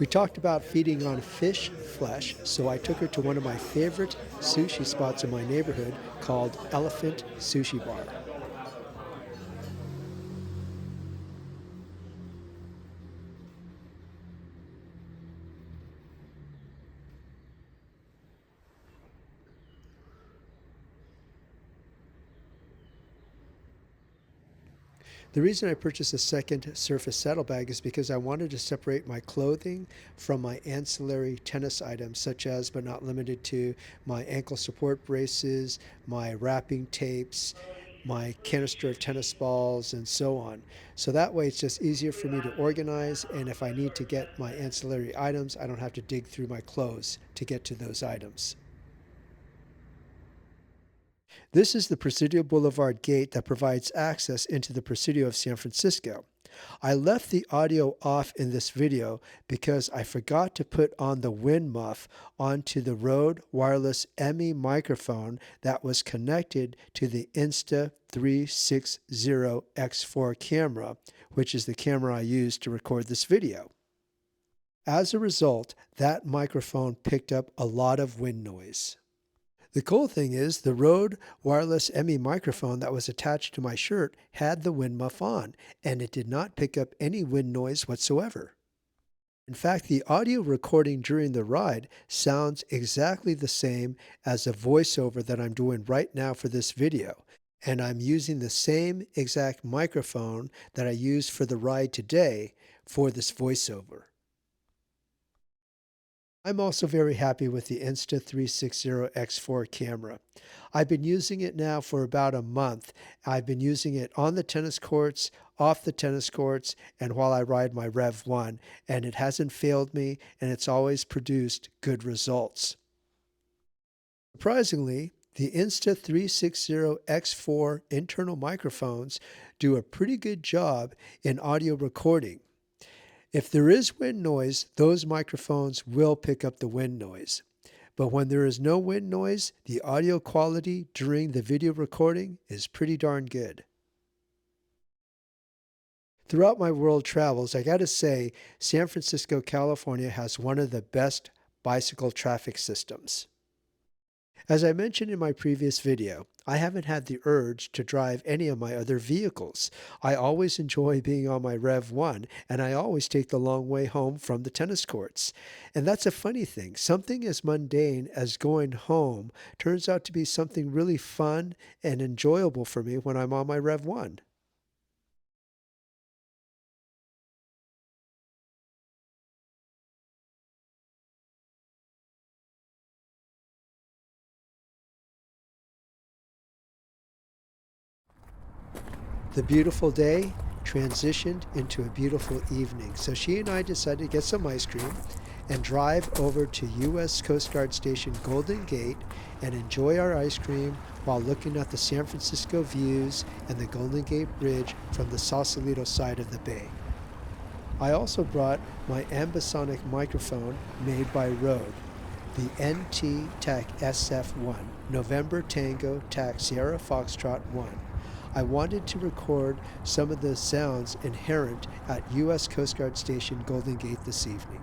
We talked about feeding on fish flesh, so I took her to one of my favorite sushi spots in my neighborhood called Elephant Sushi Bar. The reason I purchased a second surface saddlebag is because I wanted to separate my clothing from my ancillary tennis items, such as but not limited to my ankle support braces, my wrapping tapes, my canister of tennis balls, and so on. So that way it's just easier for me to organize, and if I need to get my ancillary items, I don't have to dig through my clothes to get to those items. This is the Presidio Boulevard gate that provides access into the Presidio of San Francisco. I left the audio off in this video because I forgot to put on the wind muff onto the Rode wireless ME microphone that was connected to the Insta360 X4 camera, which is the camera I used to record this video. As a result, that microphone picked up a lot of wind noise. The cool thing is the Rode wireless ME microphone that was attached to my shirt had the wind muff on, and it did not pick up any wind noise whatsoever. In fact, the audio recording during the ride sounds exactly the same as a voiceover that I'm doing right now for this video, and I'm using the same exact microphone that I used for the ride today for this voiceover. I'm also very happy with the Insta360 X4 camera. I've been using it now for about a month. I've been using it on the tennis courts, off the tennis courts, and while I ride my Rev 1, and it hasn't failed me, and it's always produced good results. Surprisingly, the Insta360 X4 internal microphones do a pretty good job in audio recording. If there is wind noise, those microphones will pick up the wind noise. But when there is no wind noise, the audio quality during the video recording is pretty darn good. Throughout my world travels, I gotta say, San Francisco, California has one of the best bicycle traffic systems. As I mentioned in my previous video, I haven't had the urge to drive any of my other vehicles. I always enjoy being on my Rev 1, and I always take the long way home from the tennis courts. And that's a funny thing. Something as mundane as going home turns out to be something really fun and enjoyable for me when I'm on my Rev 1. The beautiful day transitioned into a beautiful evening. So she and I decided to get some ice cream and drive over to U.S. Coast Guard Station Golden Gate and enjoy our ice cream while looking at the San Francisco views and the Golden Gate Bridge from the Sausalito side of the bay. I also brought my ambisonic microphone made by Rode, the NT TAC SF1, November Tango TAC Sierra Foxtrot 1. I wanted to record some of the sounds inherent at U.S. Coast Guard Station Golden Gate this evening.